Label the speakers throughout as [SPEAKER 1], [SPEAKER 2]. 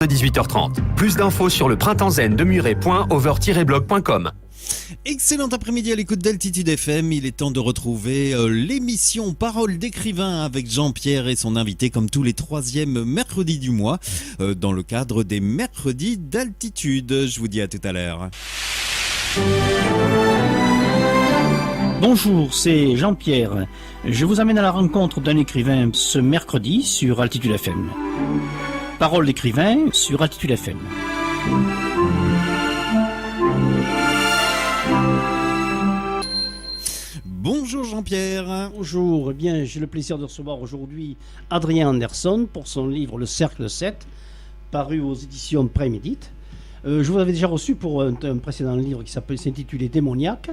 [SPEAKER 1] de 18h30. Plus d'infos sur le printemps zen de Muret.over-blog.com.
[SPEAKER 2] Excellent après-midi à l'écoute d'Altitude FM. Il est temps de retrouver l'émission Parole d'écrivain avec Jean-Pierre et son invité comme tous les troisièmes mercredis du mois dans le cadre des mercredis d'Altitude. Je vous dis à tout à l'heure.
[SPEAKER 3] Bonjour, c'est Jean-Pierre. Je vous amène à la rencontre d'un écrivain ce mercredi sur Altitude FM. Parole d'écrivain sur Altitude FM.
[SPEAKER 2] Bonjour Jean-Pierre.
[SPEAKER 3] Bonjour, eh bien j'ai le plaisir de recevoir aujourd'hui Adrien Anderson pour son livre Le Cercle 7, paru aux éditions Prémédite. Je vous avais déjà reçu pour un précédent livre qui s'intitulait Démoniaque.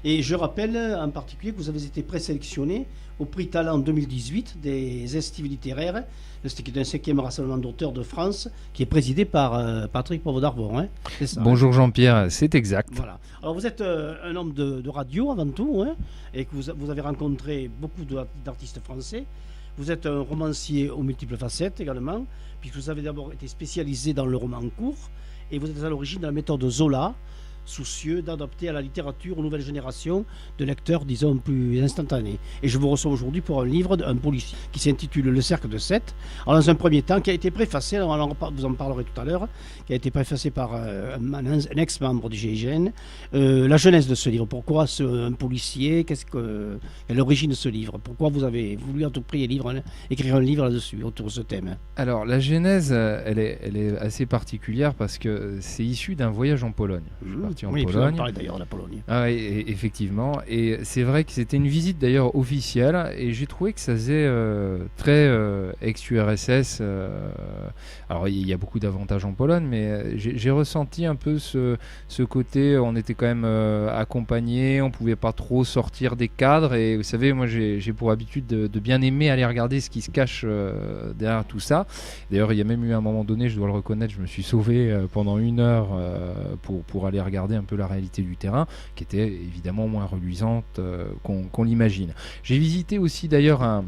[SPEAKER 3] Et je rappelle en particulier que vous avez été présélectionné au prix Talent 2018 des Estives littéraires, qui est un 5e rassemblement d'auteurs de France, qui est présidé par Patrick Poivre-d'Arvor. Hein, c'est ça,
[SPEAKER 4] bonjour Jean-Pierre, c'est exact.
[SPEAKER 3] Voilà. Alors vous êtes un homme de radio avant tout, hein, et que vous avez rencontré beaucoup d'artistes français. Vous êtes un romancier aux multiples facettes également, puisque vous avez d'abord été spécialisé dans le roman court, et vous êtes à l'origine de la méthode Zola, soucieux d'adapter à la littérature aux nouvelles générations de lecteurs, disons, plus instantanés. Et je vous reçois aujourd'hui pour un livre d'un policier qui s'intitule Le Cercle de 7. Alors, dans un premier temps, qui a été préfacé, alors vous en parlerez tout à l'heure, qui a été préfacé par un ex-membre du GIGN. La genèse de ce livre, pourquoi un policier, quelle est l'origine de ce livre? Pourquoi vous avez voulu à tout prix écrire un livre là-dessus, autour de ce thème?
[SPEAKER 4] Alors, la genèse, elle est assez particulière parce que c'est issu d'un voyage en Pologne. En
[SPEAKER 3] oui,
[SPEAKER 4] Pologne.
[SPEAKER 3] On parlait d'ailleurs de la Pologne.
[SPEAKER 4] Ah, effectivement. Et c'est vrai que c'était une visite d'ailleurs officielle et j'ai trouvé que ça faisait très ex-URSS. Alors il y a beaucoup d'avantages en Pologne, mais j'ai ressenti un peu ce côté, on était quand même accompagnés, on pouvait pas trop sortir des cadres. Et vous savez, moi j'ai pour habitude de bien aimer aller regarder ce qui se cache derrière tout ça. D'ailleurs il y a même eu un moment donné, je dois le reconnaître, je me suis sauvé pendant 1 heure pour aller regarder un peu la réalité du terrain, qui était évidemment moins reluisante qu'on l'imagine. J'ai visité aussi d'ailleurs un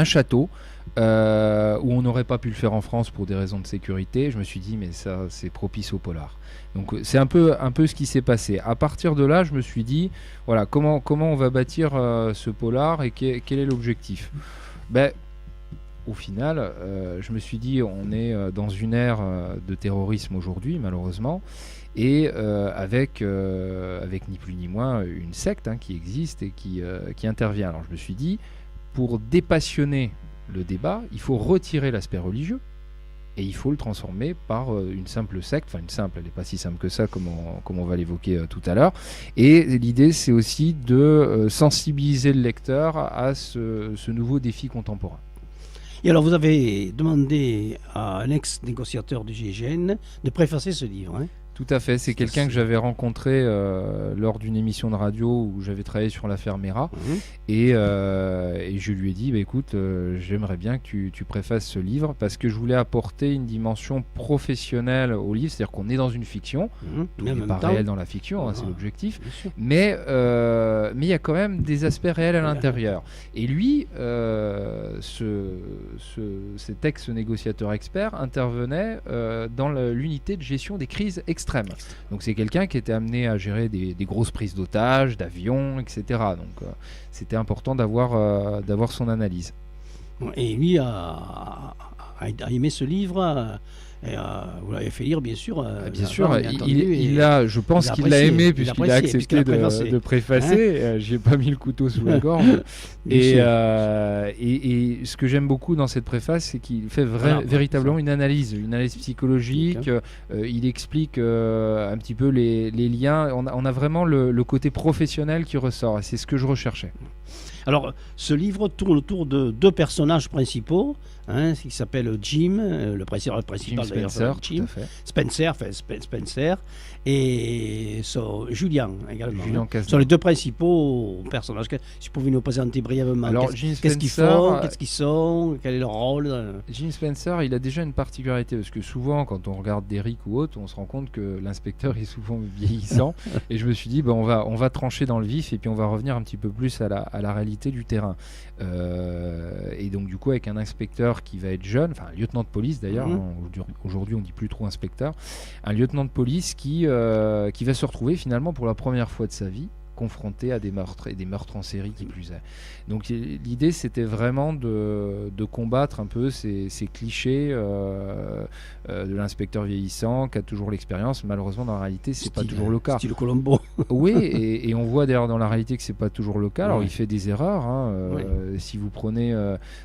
[SPEAKER 4] château où on n'aurait pas pu le faire en France pour des raisons de sécurité. Je me suis dit mais ça c'est propice au polar. Donc c'est un peu ce qui s'est passé. À partir de là, je me suis dit voilà comment on va bâtir ce polar et quel est l'objectif. Au final, je me suis dit on est dans une ère de terrorisme aujourd'hui malheureusement. Et avec ni plus ni moins une secte qui existe et qui intervient. Alors je me suis dit, pour dépassionner le débat, il faut retirer l'aspect religieux et il faut le transformer par une simple secte, enfin une simple, elle n'est pas si simple que ça comme on va l'évoquer tout à l'heure. Et l'idée c'est aussi de sensibiliser le lecteur à ce nouveau défi contemporain.
[SPEAKER 3] Et alors vous avez demandé à un ex-négociateur du GIGN de préfacer ce livre, hein?
[SPEAKER 4] Tout à fait, c'est quelqu'un que j'avais rencontré lors d'une émission de radio où j'avais travaillé sur l'affaire Mera. Et je lui ai dit, écoute, j'aimerais bien que tu préfaces ce livre parce que je voulais apporter une dimension professionnelle au livre, c'est-à-dire qu'on est dans une fiction, tout n'est pas réel dans la fiction, c'est l'objectif, mais il y a quand même des aspects réels à l'intérieur. Et lui, cet ex-négociateur expert intervenait dans l'unité de gestion des crises extrêmes. Donc c'est quelqu'un qui était amené à gérer des grosses prises d'otages, d'avions, etc. Donc c'était important d'avoir son analyse.
[SPEAKER 3] Et lui a aimé ce livre. Vous l'avez fait lire, bien sûr.
[SPEAKER 4] Bien sûr, je pense qu'il l'a aimé puisqu'il a accepté de préfacer. J'ai pas mis le couteau sous la gorge. Et ce que j'aime beaucoup dans cette préface, c'est qu'il fait véritablement une analyse psychologique. Il explique un petit peu les liens. On a vraiment le côté professionnel qui ressort. Et c'est ce que je recherchais.
[SPEAKER 3] Alors, ce livre tourne autour de 2 personnages principaux, qui s'appelle Jim, le principal
[SPEAKER 4] Jim Spencer,
[SPEAKER 3] Jim, Spencer, et Julian également.
[SPEAKER 4] Julian
[SPEAKER 3] Ce sont les 2 principaux personnages. Si vous pouvez nous présenter brièvement, qu'est-ce qu'ils font, qu'est-ce qu'ils sont, quel est leur rôle.
[SPEAKER 4] Jim Spencer, il a déjà une particularité, parce que souvent, quand on regarde Derrick ou autre, on se rend compte que l'inspecteur est souvent vieillissant. Et je me suis dit, on va trancher dans le vif, et puis on va revenir un petit peu plus à la réalité du terrain. Et donc, du coup, avec un inspecteur inspecteur qui va être jeune, enfin un lieutenant de police d'ailleurs, aujourd'hui on dit plus trop inspecteur, un lieutenant de police qui va se retrouver finalement pour la première fois de sa vie confronté à des meurtres, et des meurtres en série qui plus est. Donc l'idée c'était vraiment de combattre un peu ces clichés de l'inspecteur vieillissant qui a toujours l'expérience. Malheureusement dans la réalité c'est pas toujours le cas.
[SPEAKER 3] Style Colombo.
[SPEAKER 4] Oui, et on voit d'ailleurs dans la réalité que c'est pas toujours le cas. Alors il fait des erreurs. Si vous prenez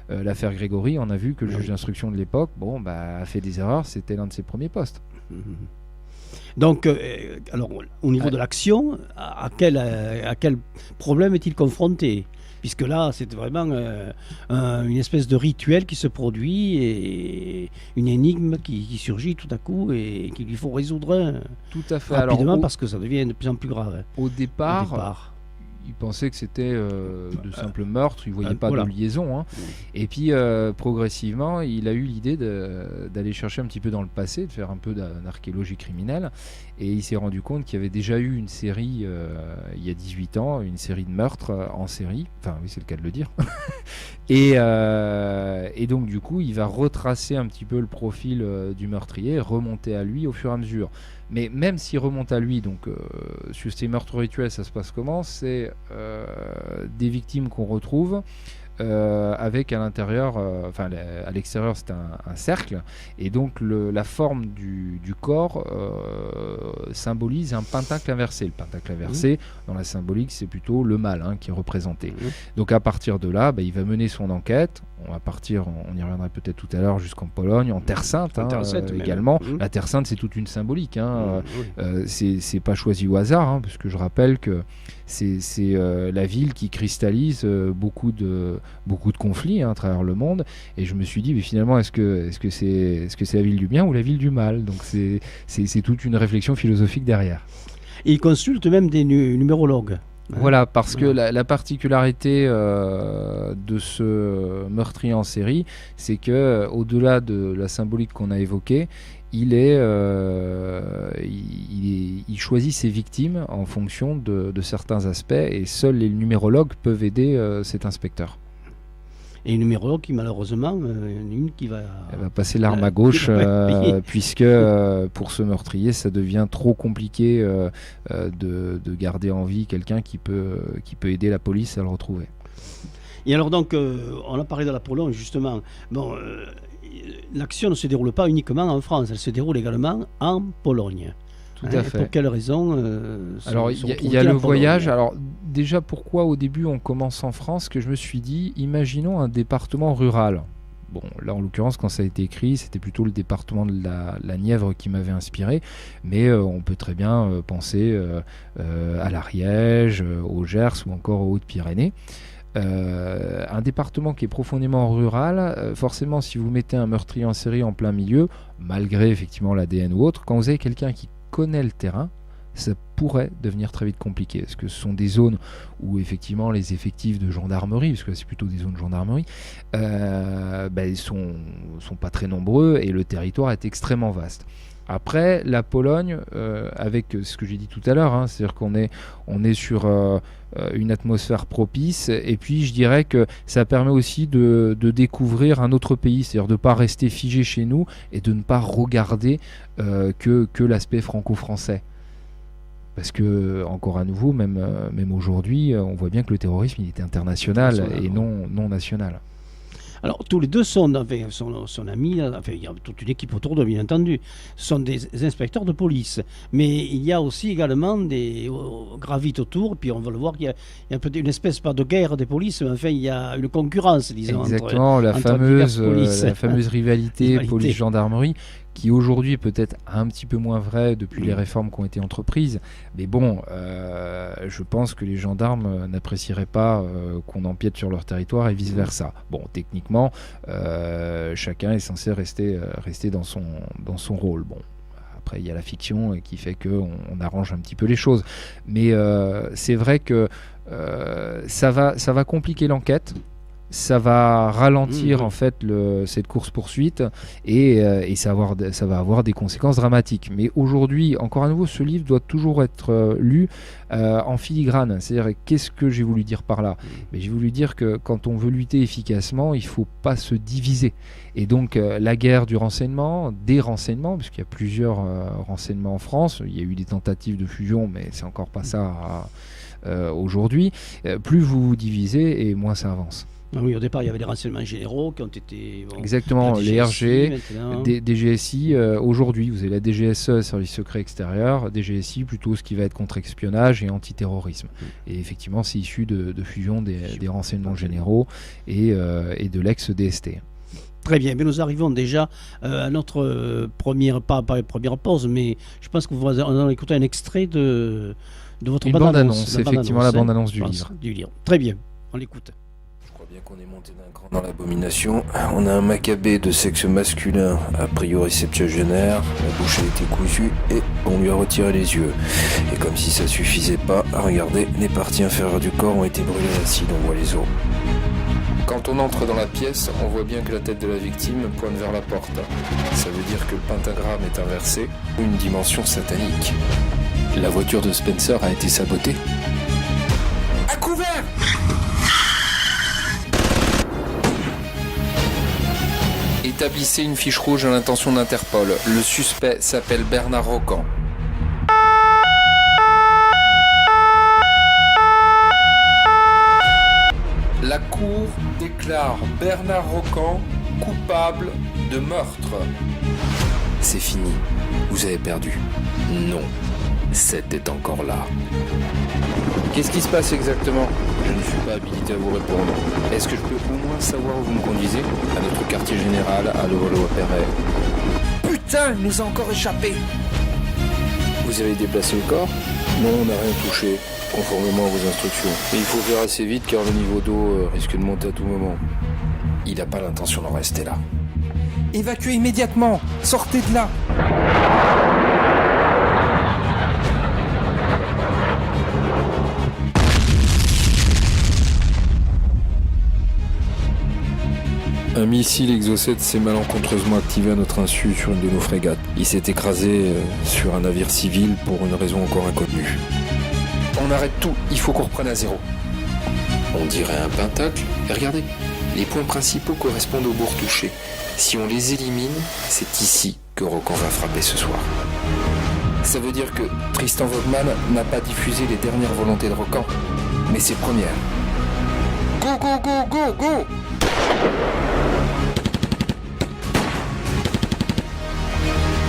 [SPEAKER 4] l'affaire Grégory, on a vu que le juge d'instruction de l'époque, a fait des erreurs. C'était l'un de ses premiers postes.
[SPEAKER 3] Donc, alors, au niveau de l'action, à quel problème est-il confronté ? Puisque là, c'est vraiment une espèce de rituel qui se produit et une énigme qui surgit tout à coup et qu'il lui faut résoudre
[SPEAKER 4] tout à fait.
[SPEAKER 3] rapidement
[SPEAKER 4] Alors,
[SPEAKER 3] parce que ça devient de plus en plus grave.
[SPEAKER 4] Au départ, il pensait que c'était de simples meurtres, il ne voyait pas de liaison. Et puis, progressivement, il a eu l'idée d'aller chercher un petit peu dans le passé, de faire un peu d'archéologie criminelle. Et il s'est rendu compte qu'il y avait déjà eu une série, il y a 18 ans, une série de meurtres en série. Enfin, oui, c'est le cas de le dire. Et donc, du coup, il va retracer un petit peu le profil du meurtrier, remonter à lui au fur et à mesure. Mais même s'il remonte à lui, donc sur ces meurtres rituels, ça se passe comment ? C'est des victimes qu'on retrouve avec à l'intérieur, à l'extérieur c'est un cercle, et donc la forme du corps symbolise un pentacle inversé. Le pentacle inversé, dans la symbolique, c'est plutôt le mal qui est représenté. Donc à partir de là, il va mener son enquête. On va partir, on y reviendra peut-être tout à l'heure, jusqu'en Pologne, en Terre Sainte également. La Terre Sainte, c'est toute une symbolique. C'est pas choisi au hasard, parce que je rappelle que c'est la ville qui cristallise beaucoup de conflits à travers le monde. Et je me suis dit, mais finalement, est-ce que c'est la ville du bien ou la ville du mal ? Donc c'est toute une réflexion philosophique derrière.
[SPEAKER 3] Et il consulte même des numérologues.
[SPEAKER 4] Voilà, parce que la particularité de ce meurtrier en série, c'est que au-delà de la symbolique qu'on a évoquée, il choisit ses victimes en fonction de certains aspects, et seuls les numérologues peuvent aider cet inspecteur.
[SPEAKER 3] Et une numérologue qui malheureusement, une qui va...
[SPEAKER 4] Elle va passer l'arme à gauche, puisque pour ce meurtrier, ça devient trop compliqué de garder en vie quelqu'un qui peut aider la police à le retrouver.
[SPEAKER 3] Et alors donc, on a parlé de la Pologne justement. L'action ne se déroule pas uniquement en France, elle se déroule également en Pologne.
[SPEAKER 4] Tout à fait.
[SPEAKER 3] Pour quelles raisons
[SPEAKER 4] Alors, il y a le voyage. Alors, déjà, pourquoi au début on commence en France ? Que je me suis dit, imaginons un département rural. Bon, là, en l'occurrence, quand ça a été écrit, c'était plutôt le département de la Nièvre qui m'avait inspiré. Mais on peut très bien penser à l'Ariège, au Gers ou encore aux Hautes-Pyrénées. Un département qui est profondément rural, forcément, si vous mettez un meurtrier en série en plein milieu, malgré effectivement l'ADN ou autre, quand vous avez quelqu'un qui connaît le terrain, ça pourrait devenir très vite compliqué, parce que ce sont des zones où effectivement les effectifs de gendarmerie, parce que c'est plutôt des zones de gendarmerie, ils sont pas très nombreux, et le territoire est extrêmement vaste. Après, la Pologne, avec ce que j'ai dit tout à l'heure, c'est-à-dire qu'on est sur une atmosphère propice, et puis je dirais que ça permet aussi de découvrir un autre pays, c'est-à-dire de ne pas rester figé chez nous et de ne pas regarder que l'aspect franco-français. Parce que, encore à nouveau, même aujourd'hui, on voit bien que le terrorisme il est international et non national.
[SPEAKER 3] Alors, tous les deux son ami, il y a toute une équipe autour d'eux, bien entendu, sont des inspecteurs de police. Mais il y a aussi également des gravites autour, puis on va le voir qu'il y a un peu une espèce, pas de guerre des polices, mais enfin, il y a une concurrence, disons.
[SPEAKER 4] Exactement, la fameuse rivalité police-gendarmerie, qui aujourd'hui est peut-être un petit peu moins vrai depuis les réformes qui ont été entreprises. Mais bon, je pense que les gendarmes n'apprécieraient pas qu'on empiète sur leur territoire et vice-versa. Bon, techniquement, chacun est censé rester dans son rôle. Bon, après, il y a la fiction qui fait qu'on arrange un petit peu les choses. Mais c'est vrai que ça va compliquer l'enquête. ça va ralentir
[SPEAKER 3] Mmh.
[SPEAKER 4] en fait cette course-poursuite et ça va avoir des conséquences dramatiques. Mais aujourd'hui, encore à nouveau, ce livre doit toujours être lu en filigrane. C'est-à-dire, qu'est-ce que j'ai voulu dire par là? Mais j'ai voulu dire que quand on veut lutter efficacement, il ne faut pas se diviser. Et donc, la guerre du renseignement, des renseignements, puisqu'il y a plusieurs renseignements en France, il y a eu des tentatives de fusion, mais c'est encore pas ça aujourd'hui. Plus vous vous divisez et moins ça avance.
[SPEAKER 3] Ah oui, au départ, il y avait les renseignements généraux qui ont été...
[SPEAKER 4] Exactement,
[SPEAKER 3] la
[SPEAKER 4] les
[SPEAKER 3] DGSI,
[SPEAKER 4] RG,
[SPEAKER 3] maintenant.
[SPEAKER 4] DGSI, aujourd'hui, vous avez la DGSE, Service secret extérieur, DGSI, plutôt ce qui va être contre-espionnage et antiterrorisme. Et effectivement, c'est issu de fusion des renseignements généraux et de l'ex-DST.
[SPEAKER 3] Très bien, mais nous arrivons déjà à notre première pause, mais je pense que vous allez écouter un extrait de votre
[SPEAKER 4] Une bande-annonce, effectivement, la bande-annonce du livre.
[SPEAKER 3] Très bien, on l'écoute.
[SPEAKER 5] Bien qu'on est monté d'un cran dans l'abomination, on a un Maccabée de sexe masculin, a priori septuagénaire, la bouche a été cousue et on lui a retiré les yeux. Et comme si ça suffisait pas, regardez, les parties inférieures du corps ont été brûlées à l'acide, on voit les os. Quand on entre dans la pièce, on voit bien que la tête de la victime pointe vers la porte. Ça veut dire que le pentagramme est inversé, une dimension satanique. La voiture de Spencer a été sabotée. À couvert! Établissez une fiche rouge à l'intention d'Interpol. Le suspect s'appelle Bernard Rocan. La cour déclare Bernard Rocan coupable de meurtre. C'est fini. Vous avez perdu. Non. C'était encore là. Qu'est-ce qui se passe exactement? Je ne suis pas habilité à vous répondre. Est-ce que je peux au moins savoir où vous me conduisez? À notre quartier général, à Levallois-Perret. Putain, il nous a encore échappé! Vous avez déplacé le corps? Non, on n'a rien touché, conformément à vos instructions. Mais il faut faire assez vite car le niveau d'eau risque de monter à tout moment. Il n'a pas l'intention d'en rester là. Évacuez immédiatement! Sortez de là! Un missile Exocet s'est malencontreusement activé à notre insu sur une de nos frégates. Il s'est écrasé sur un navire civil pour une raison encore inconnue. On arrête tout, il faut qu'on reprenne à zéro. On dirait un pentacle. Et regardez, les points principaux correspondent aux bourgs touchés. Si on les élimine, c'est ici que Rocan va frapper ce soir. Ça veut dire que Tristan Vogtman n'a pas diffusé les dernières volontés de Rocan, mais ses premières. Go, go, go, go, go!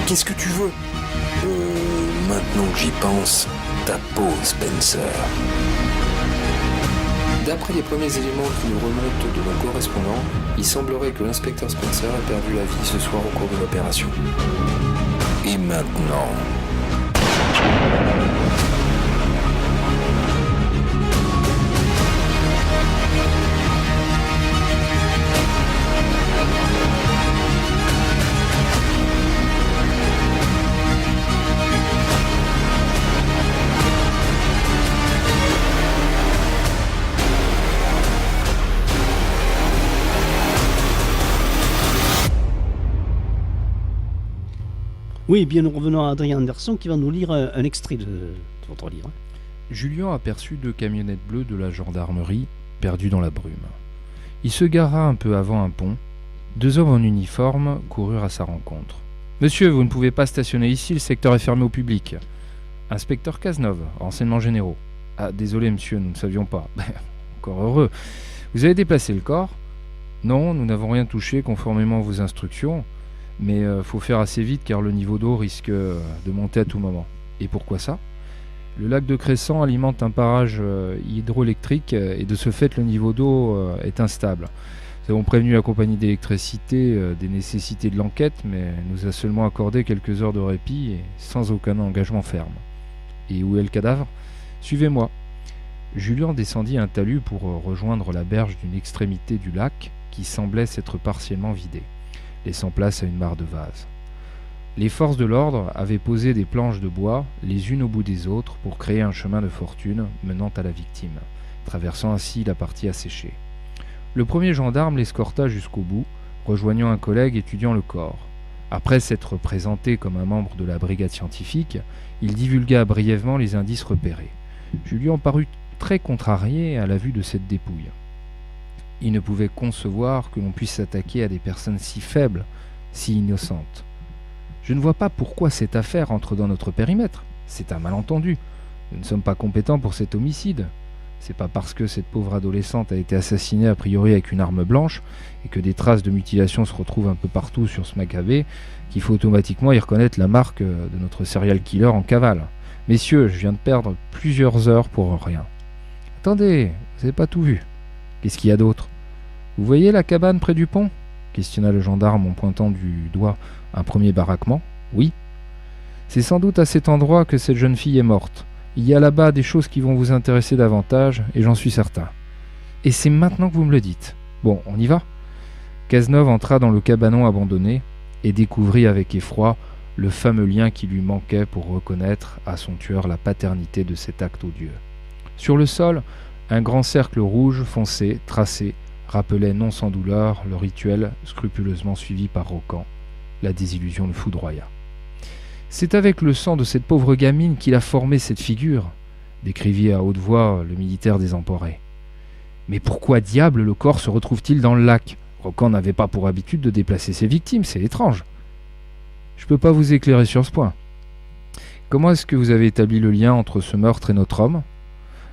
[SPEAKER 5] Qu'est-ce que tu veux? Maintenant que j'y pense, ta peau, Spencer. D'après les premiers éléments qui nous remontent de nos correspondants, il semblerait que l'inspecteur Spencer ait perdu la vie ce soir au cours de l'opération. Et maintenant...
[SPEAKER 3] Oui, bien nous revenons à Adrien Anderson qui va nous lire un extrait de votre livre.
[SPEAKER 4] Julien aperçut 2 camionnettes bleues de la gendarmerie perdues dans la brume. Il se gara un peu avant un pont. 2 hommes en uniforme coururent à sa rencontre. « Monsieur, vous ne pouvez pas stationner ici, le secteur est fermé au public. »« Inspecteur Cazeneuve, renseignements généraux. »« Ah, désolé monsieur, nous ne savions pas. » »« Encore heureux. Vous avez déplacé le corps ?»« Non, nous n'avons rien touché conformément à vos instructions. » Mais faut faire assez vite car le niveau d'eau risque de monter à tout moment. Et pourquoi ça? Le lac de Crescent alimente un barrage hydroélectrique et de ce fait le niveau d'eau est instable. Nous avons prévenu la compagnie d'électricité des nécessités de l'enquête, mais elle nous a seulement accordé quelques heures de répit et sans aucun engagement ferme. Et où est le cadavre? Suivez-moi. Julien descendit un talus pour rejoindre la berge d'une extrémité du lac qui semblait s'être partiellement vidée, laissant place à une mare de vase. Les forces de l'ordre avaient posé des planches de bois, les unes au bout des autres, pour créer un chemin de fortune menant à la victime, traversant ainsi la partie asséchée. Le premier gendarme l'escorta jusqu'au bout, rejoignant un collègue étudiant le corps. Après s'être présenté comme un membre de la brigade scientifique, il divulgua brièvement les indices repérés. Julien parut très contrarié à la vue de cette dépouille. Il ne pouvait concevoir que l'on puisse s'attaquer à des personnes si faibles, si innocentes. « Je ne vois pas pourquoi cette affaire entre dans notre périmètre. C'est un malentendu. Nous ne sommes pas compétents pour cet homicide. C'est pas parce que cette pauvre adolescente a été assassinée a priori avec une arme blanche et que des traces de mutilation se retrouvent un peu partout sur ce macabé qu'il faut automatiquement y reconnaître la marque de notre serial killer en cavale. Messieurs, je viens de perdre plusieurs heures pour rien. » « Attendez, vous n'avez pas tout vu. Qu'est-ce qu'il y a d'autre ? Vous voyez la cabane près du pont ? Questionna le gendarme en pointant du doigt un premier baraquement. Oui. C'est sans doute à cet endroit que cette jeune fille est morte. Il y a là-bas des choses qui vont vous intéresser davantage, et j'en suis certain. Et c'est maintenant que vous me le dites. Bon, on y va ? Cazeneuve entra dans le cabanon abandonné et découvrit avec effroi le fameux lien qui lui manquait pour reconnaître à son tueur la paternité de cet acte odieux. Sur le sol, un grand cercle rouge foncé, tracé, rappelait non sans douleur le rituel scrupuleusement suivi par Rocan. La désillusion le foudroya. « C'est avec le sang de cette pauvre gamine qu'il a formé cette figure », décrivit à haute voix le militaire désemparé. « Mais pourquoi diable le corps se retrouve-t-il dans le lac ? Rocan n'avait pas pour habitude de déplacer ses victimes, c'est étrange. » « Je ne peux pas vous éclairer sur ce point. Comment est-ce que vous avez établi le lien entre ce meurtre et notre homme ?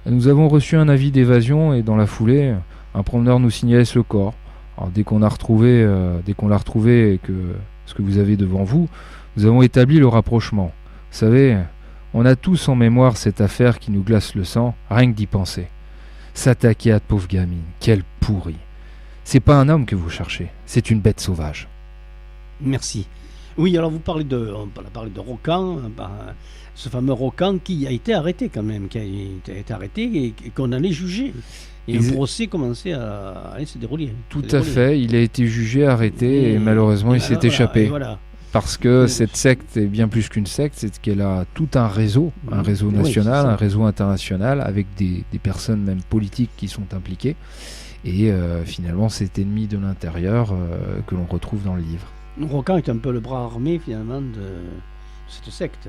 [SPEAKER 4] Nous avons reçu un avis d'évasion et dans la foulée, un promeneur nous signalait ce corps. Alors, dès qu'on l'a retrouvé et que ce que vous avez devant vous, nous avons établi le rapprochement. Vous savez, on a tous en mémoire cette affaire qui nous glace le sang, rien que d'y penser. S'attaquer à de pauvres gamines, quel pourri. C'est pas un homme que vous cherchez, c'est une bête sauvage.
[SPEAKER 3] Merci. Oui, alors on a parlé de Rocan, ce fameux Rocan qui a été arrêté quand même, qui a été arrêté et qu'on allait juger. Et le procès commençait à aller se dérouler.
[SPEAKER 4] Tout à fait, il a été jugé, arrêté et malheureusement il s'est échappé.
[SPEAKER 3] Voilà.
[SPEAKER 4] Parce que cette secte est bien plus qu'une secte, c'est qu'elle a tout un réseau national, un réseau international, avec des personnes même politiques qui sont impliquées. Et finalement cet ennemi de l'intérieur que l'on retrouve dans le livre.
[SPEAKER 3] Rocan est un peu le bras armé finalement de cette secte.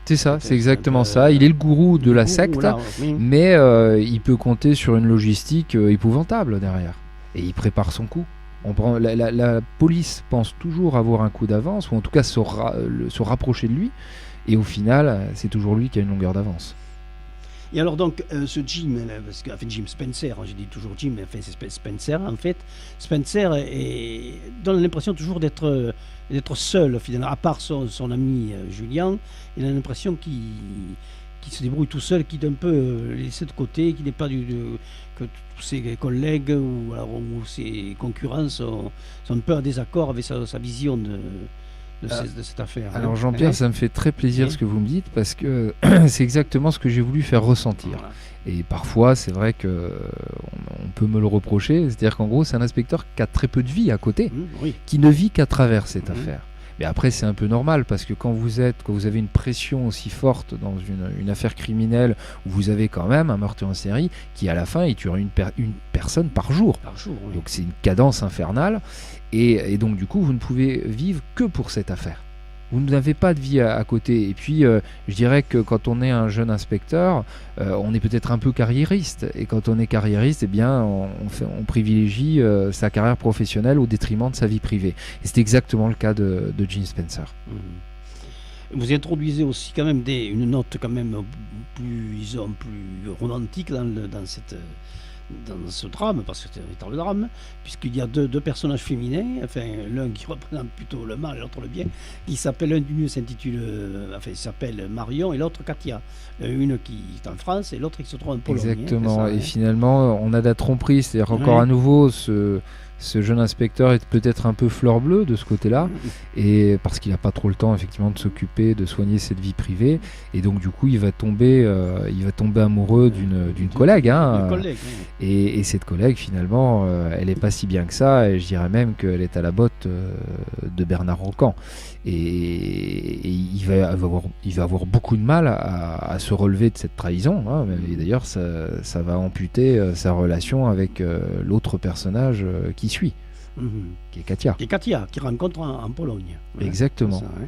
[SPEAKER 4] C'est ça, c'est exactement ça. Il est le gourou de la secte, mais il peut compter sur une logistique épouvantable derrière. Et il prépare son coup. La police pense toujours avoir un coup d'avance, ou en tout cas se rapprocher de lui. Et au final, c'est toujours lui qui a une longueur d'avance.
[SPEAKER 3] Et alors donc, ce Jim, Jim Spencer, j'ai dit toujours Jim, mais enfin c'est Spencer en fait. Spencer donne l'impression toujours d'être seul finalement, à part son ami Julien. Il a l'impression qu'il se débrouille tout seul, qu'il est un peu laissé de côté, qu'il n'est pas que tous ses collègues ou ses concurrents sont un peu en désaccord avec sa vision de cette affaire.
[SPEAKER 4] Alors Jean-Pierre, ça me fait très plaisir ce que vous me dites parce que c'est exactement ce que j'ai voulu faire ressentir. Voilà. Et parfois, c'est vrai que on peut me le reprocher, c'est-à-dire qu'en gros, c'est un inspecteur qui a très peu de vie à côté, qui ne vit qu'à travers cette affaire. Mais après, c'est un peu normal parce que quand vous avez une pression aussi forte dans une affaire criminelle où vous avez quand même un meurtrier en série qui, à la fin, il tuera une personne par jour. Donc c'est une cadence infernale. Et donc, du coup, vous ne pouvez vivre que pour cette affaire. Vous n'avez pas de vie à côté. Et puis, je dirais que quand on est un jeune inspecteur, on est peut-être un peu carriériste. Et quand on est carriériste, eh bien, on privilégie sa carrière professionnelle au détriment de sa vie privée. Et c'est exactement le cas de Jim Spencer.
[SPEAKER 3] Vous introduisez aussi quand même une note quand même plus romantique dans ce drame, parce que c'est dans le drame, puisqu'il y a deux personnages féminins, enfin l'un qui représente plutôt le mal et l'autre le bien, l'un du s'intitule, s'appelle Marion et l'autre Katia, une qui est en France et l'autre qui se trouve en Pologne.
[SPEAKER 4] Exactement, et finalement on a de la tromperie, c'est-à-dire encore à nouveau ce jeune inspecteur est peut-être un peu fleur bleue de ce côté-là, et parce qu'il n'a pas trop le temps effectivement de s'occuper, de soigner cette vie privée, et donc du coup il va tomber amoureux d'une collègue, et cette collègue finalement elle n'est pas si bien que ça, et je dirais même qu'elle est à la botte de Bernard Rocan, et il va avoir beaucoup de mal à se relever de cette trahison, hein, et d'ailleurs ça va amputer sa relation avec l'autre personnage qui suit, qui est Katia.
[SPEAKER 3] Et Katia, qui rencontre en Pologne.
[SPEAKER 4] Exactement.
[SPEAKER 3] C'est ça, hein.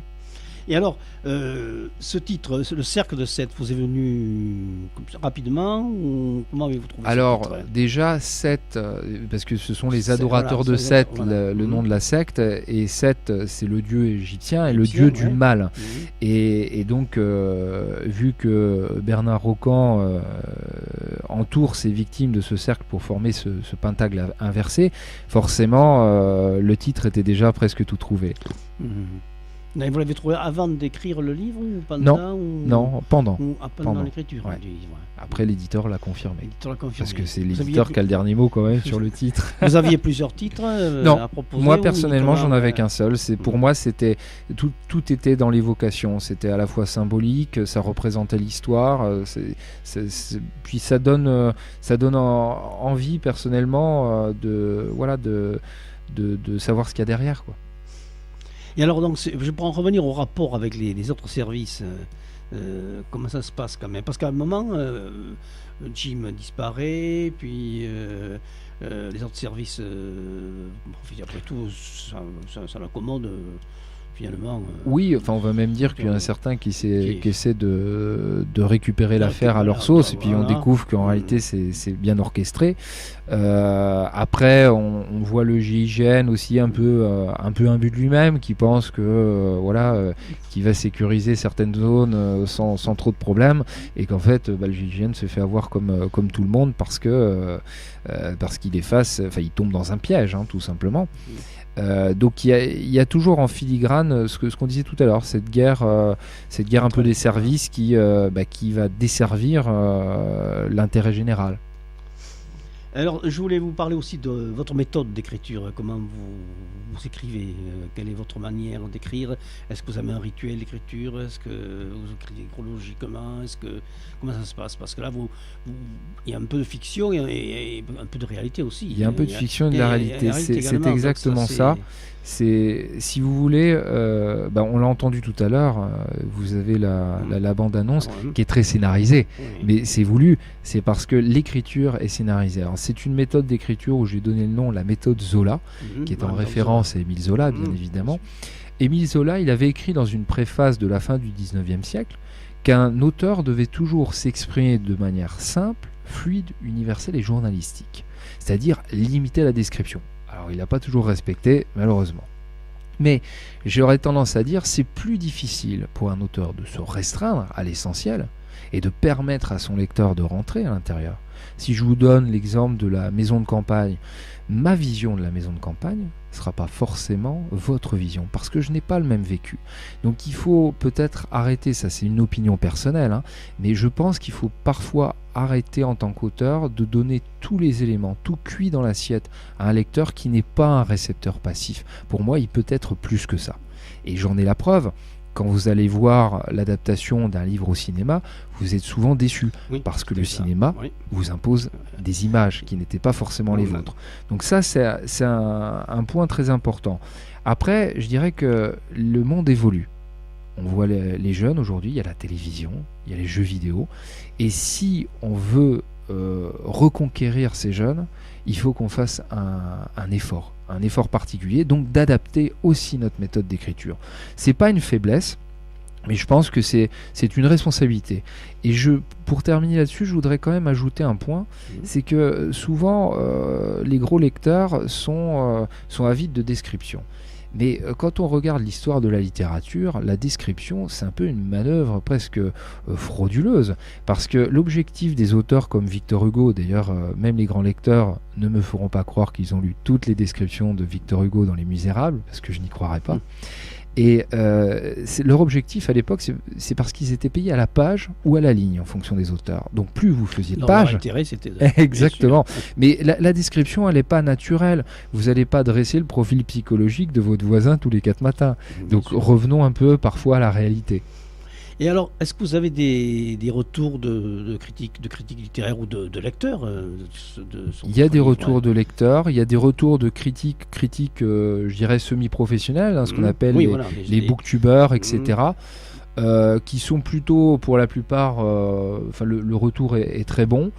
[SPEAKER 3] Et alors, ce titre, le cercle de 7, vous est venu comme ça, rapidement ou comment avez-vous trouvé
[SPEAKER 4] Alors,
[SPEAKER 3] ce titre
[SPEAKER 4] déjà, Seth, parce que ce sont les
[SPEAKER 3] C'est-
[SPEAKER 4] adorateurs
[SPEAKER 3] voilà,
[SPEAKER 4] de
[SPEAKER 3] c'est-
[SPEAKER 4] Seth,
[SPEAKER 3] voilà.
[SPEAKER 4] le nom de la secte, et Seth, c'est le dieu égyptien et le
[SPEAKER 3] Égyptien,
[SPEAKER 4] dieu du
[SPEAKER 3] ouais.
[SPEAKER 4] mal. Et donc, vu que Bernard Rocan entoure ses victimes de ce cercle pour former ce pentacle inversé, forcément, le titre était déjà presque tout trouvé.
[SPEAKER 3] Vous l'avez trouvé avant d'écrire le livre ou pendant
[SPEAKER 4] Non, pendant.
[SPEAKER 3] Ou pendant
[SPEAKER 4] Pendant.
[SPEAKER 3] l'écriture
[SPEAKER 4] Ouais.
[SPEAKER 3] du livre.
[SPEAKER 4] Après, l'éditeur l'a confirmé.
[SPEAKER 3] L'éditeur l'a confirmé.
[SPEAKER 4] Parce que c'est
[SPEAKER 3] Vous
[SPEAKER 4] l'éditeur
[SPEAKER 3] aviez-
[SPEAKER 4] qui a le dernier mot quand même sur le titre.
[SPEAKER 3] Vous aviez plusieurs titres
[SPEAKER 4] Non,
[SPEAKER 3] à proposer
[SPEAKER 4] Moi
[SPEAKER 3] ou
[SPEAKER 4] personnellement, j'en
[SPEAKER 3] uniquement,
[SPEAKER 4] avais qu'un seul. Pour moi, c'était tout était dans l'évocation. C'était à la fois symbolique, ça représentait l'histoire. Puis ça donne envie personnellement de savoir ce qu'il y a derrière, quoi.
[SPEAKER 3] Et alors, donc, je pourrais en revenir au rapport avec les autres services. Comment ça se passe quand même? Parce qu'à un moment, Jim disparaît, puis les autres services, après tout, ça l'accommode finalement.
[SPEAKER 4] Oui, enfin, on va même dire qu'il y en a certains qui essaient de récupérer l'affaire à leur sauce, et puis on
[SPEAKER 3] voilà.
[SPEAKER 4] découvre qu'en réalité c'est bien orchestré. Après, on voit le GIGN aussi un peu imbu de lui-même, qui pense que qu'il va sécuriser certaines zones sans trop de problèmes, et qu'en fait le GIGN se fait avoir comme tout le monde parce qu'il il tombe dans un piège, hein, tout simplement. Donc il y a toujours en filigrane ce qu'on disait tout à l'heure, cette guerre un peu des services qui va desservir l'intérêt général.
[SPEAKER 3] Alors, je voulais vous parler aussi de votre méthode d'écriture. Comment vous écrivez? Quelle est votre manière d'écrire? Est-ce que vous avez un rituel d'écriture? Est-ce que vous écrivez chronologiquement? Comment ça se passe? Parce que là, il y a un peu de fiction et un peu de réalité aussi.
[SPEAKER 4] Il y a un peu de fiction et de la réalité. C'est
[SPEAKER 3] également, donc
[SPEAKER 4] exactement ça. Si vous voulez, on l'a entendu tout à l'heure, vous avez la bande-annonce qui est très scénarisée, mais c'est voulu, c'est parce que l'écriture est scénarisée. Alors, c'est une méthode d'écriture où j'ai donné le nom, la méthode Zola, qui est en référence à Émile Zola, bien évidemment. Émile Zola, il avait écrit dans une préface de la fin du 19e siècle qu'un auteur devait toujours s'exprimer de manière simple, fluide, universelle et journalistique, c'est-à-dire limiter la description. Alors, il n'a pas toujours respecté, malheureusement. Mais j'aurais tendance à dire c'est plus difficile pour un auteur de se restreindre à l'essentiel et de permettre à son lecteur de rentrer à l'intérieur. Si je vous donne l'exemple de la maison de campagne, ma vision de la maison de campagne ne sera pas forcément votre vision, parce que je n'ai pas le même vécu. Donc il faut peut-être arrêter, ça c'est une opinion personnelle, hein, mais je pense qu'il faut parfois arrêter en tant qu'auteur de donner tous les éléments, tout cuit dans l'assiette à un lecteur qui n'est pas un récepteur passif. Pour moi, il peut être plus que ça. Et j'en ai la preuve. Quand vous allez voir l'adaptation d'un livre au cinéma, vous êtes souvent déçu, parce que le cinéma vous impose des images qui n'étaient pas forcément les vôtres. Donc ça, c'est un point très important. Après, je dirais que le monde évolue. On voit les jeunes aujourd'hui, il y a la télévision, il y a les jeux vidéo, et si on veut reconquérir ces jeunes, il faut qu'on fasse un effort particulier, donc d'adapter aussi notre méthode d'écriture. C'est pas une faiblesse, mais je pense que c'est une responsabilité. Et pour terminer là-dessus, je voudrais quand même ajouter un point, c'est que souvent les gros lecteurs sont avides de description. Mais quand on regarde l'histoire de la littérature, la description, c'est un peu une manœuvre presque frauduleuse, parce que l'objectif des auteurs comme Victor Hugo, d'ailleurs même les grands lecteurs ne me feront pas croire qu'ils ont lu toutes les descriptions de Victor Hugo dans Les Misérables, parce que je n'y croirais pas. Et leur objectif à l'époque, c'est parce qu'ils étaient payés à la page ou à la ligne en fonction des auteurs. Donc plus vous faisiez de pages, exactement. Mais la description, elle n'est pas naturelle. Vous n'allez pas dresser le profil psychologique de votre voisin tous les 4 matins. Donc revenons un peu parfois à la réalité.
[SPEAKER 3] Et alors, est-ce que vous avez des retours de critiques littéraires ou de lecteurs
[SPEAKER 4] Il y a des retours de lecteurs, il y a des retours de critiques, je dirais semi-professionnelles, hein, ce qu'on appelle les booktubers, etc. qui sont plutôt, pour la plupart, le retour est très bon.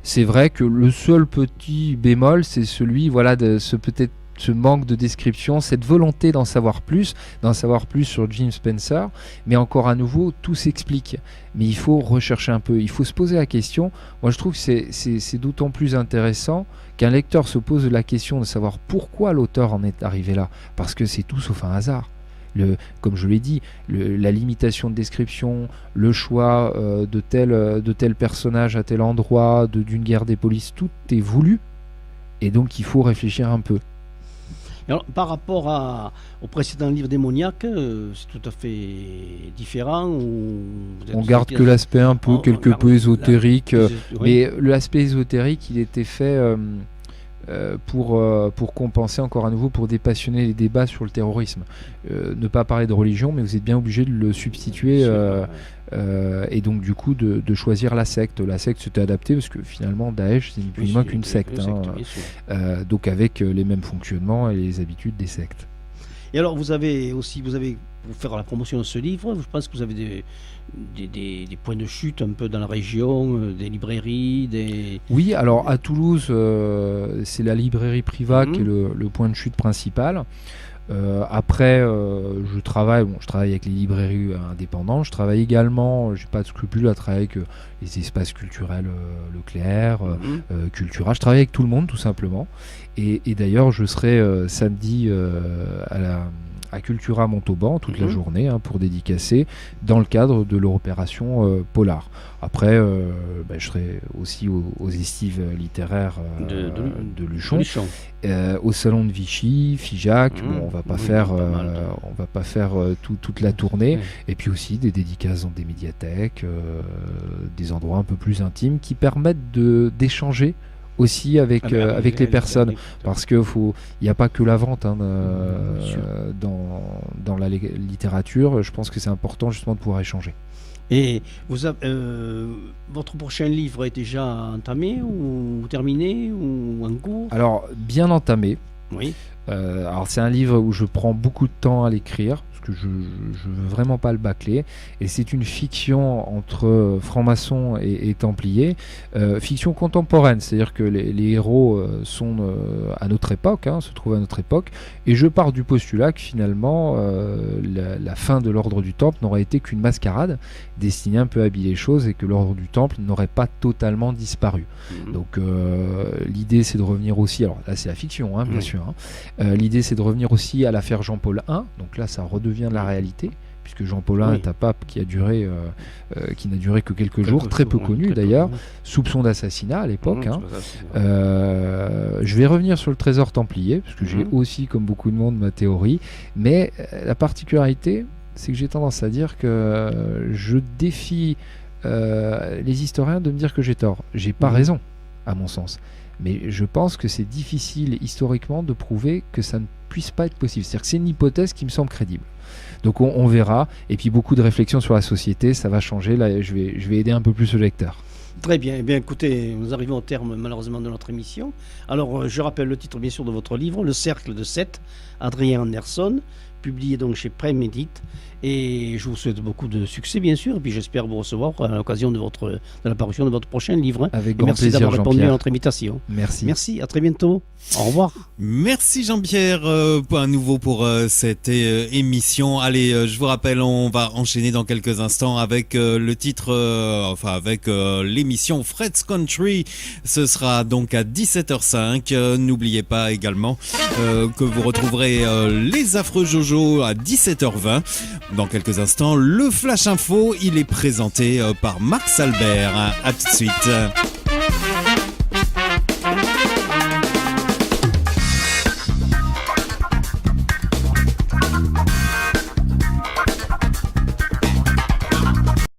[SPEAKER 4] C'est vrai que le seul petit bémol, c'est celui, de ce manque de description, cette volonté d'en savoir plus sur Jim Spencer, mais encore à nouveau, tout s'explique. Mais il faut rechercher un peu, il faut se poser la question. Moi, je trouve que c'est d'autant plus intéressant qu'un lecteur se pose la question de savoir pourquoi l'auteur en est arrivé là, parce que c'est tout sauf un hasard. Comme je l'ai dit, la limitation de description, le choix de tel personnage à tel endroit, d'une guerre des polices, tout est voulu, et donc il faut réfléchir un peu.
[SPEAKER 3] Alors, par rapport au précédent livre démoniaque, c'est tout à fait différent.
[SPEAKER 4] On garde que l'aspect un peu, quelque peu ésotérique, mais l'aspect ésotérique, il était fait pour compenser encore à nouveau, pour dépassionner les débats sur le terrorisme. Ne pas parler de religion, mais vous êtes bien obligé de le substituer. Et donc du coup de choisir la secte. La secte s'était adaptée parce que finalement Daesh c'est ni plus ni moins qu'une secte, donc avec les mêmes fonctionnements et les habitudes des sectes.
[SPEAKER 3] Et alors vous avez pour faire la promotion de ce livre, je pense que vous avez des points de chute un peu dans la région, des librairies,
[SPEAKER 4] Oui, alors à Toulouse c'est la librairie Priva qui est le point de chute principal. Après, je travaille avec les librairies indépendantes. Je travaille également, j'ai pas de scrupule à travailler avec les espaces culturels Leclerc, Cultura. Je travaille avec tout le monde tout simplement. Et d'ailleurs, je serai samedi à Cultura Montauban toute la journée pour dédicacer dans le cadre de leur opération Polar. Après, je serai aussi aux estives littéraires de Luchon. Au salon de Vichy, Figeac. On va pas faire toute la tournée. Et puis aussi des dédicaces dans des médiathèques, des endroits un peu plus intimes qui permettent d'échanger aussi avec les personnes, parce que il n'y a pas que la vente dans la littérature. Je pense que c'est important justement de pouvoir échanger.
[SPEAKER 3] Et votre prochain livre est déjà entamé ou terminé ou en cours? Alors
[SPEAKER 4] bien entamé.
[SPEAKER 3] Oui.
[SPEAKER 4] Alors c'est un livre où je prends beaucoup de temps à l'écrire, parce que je veux vraiment pas le bâcler, et c'est une fiction entre francs-maçons et templiers, fiction contemporaine, c'est-à-dire que les héros sont à notre époque, se trouvent à notre époque, et je pars du postulat que finalement la fin de l'ordre du Temple n'aurait été qu'une mascarade destinée un peu à habiller les choses, et que l'ordre du Temple n'aurait pas totalement disparu. Donc l'idée c'est de revenir aussi, alors là c'est la fiction bien sûr, l'idée c'est de revenir aussi à l'affaire Jean-Paul I, donc là ça redevient de la réalité, puisque Jean-Paul I est un pape qui n'a duré que quelques jours, très peu connu d'ailleurs, soupçon d'assassinat à l'époque. Je vais revenir sur le trésor templier, parce que j'ai aussi, comme beaucoup de monde, ma théorie, mais la particularité c'est que j'ai tendance à dire que je défie les historiens de me dire que j'ai tort. J'ai pas raison, à mon sens. Mais je pense que c'est difficile historiquement de prouver que ça ne puisse pas être possible. C'est-à-dire que c'est une hypothèse qui me semble crédible. Donc on verra. Et puis beaucoup de réflexions sur la société, ça va changer. Là, je vais aider un peu plus le lecteur.
[SPEAKER 3] Très bien. Eh bien, écoutez, nous arrivons au terme malheureusement de notre émission. Alors, je rappelle le titre bien sûr de votre livre, Le Cercle de Seth, Adrien Anderson, publié donc chez Prémédite. Et je vous souhaite beaucoup de succès, bien sûr. Et puis j'espère vous recevoir à l'occasion de la parution de votre prochain livre.
[SPEAKER 4] Avec grand plaisir,
[SPEAKER 3] merci d'avoir répondu
[SPEAKER 4] Jean-Pierre.
[SPEAKER 3] à notre invitation.
[SPEAKER 4] Merci.
[SPEAKER 3] Merci, à très bientôt. Au revoir.
[SPEAKER 2] Merci Jean-Pierre à nouveau pour cette émission. Allez, je vous rappelle, on va enchaîner dans quelques instants avec le titre, avec l'émission Fred's Country. Ce sera donc à 17h05. N'oubliez pas également que vous retrouverez les affreux Jojo à 17h20. Dans quelques instants, le Flash Info, il est présenté par Marc Salbert. À tout de suite.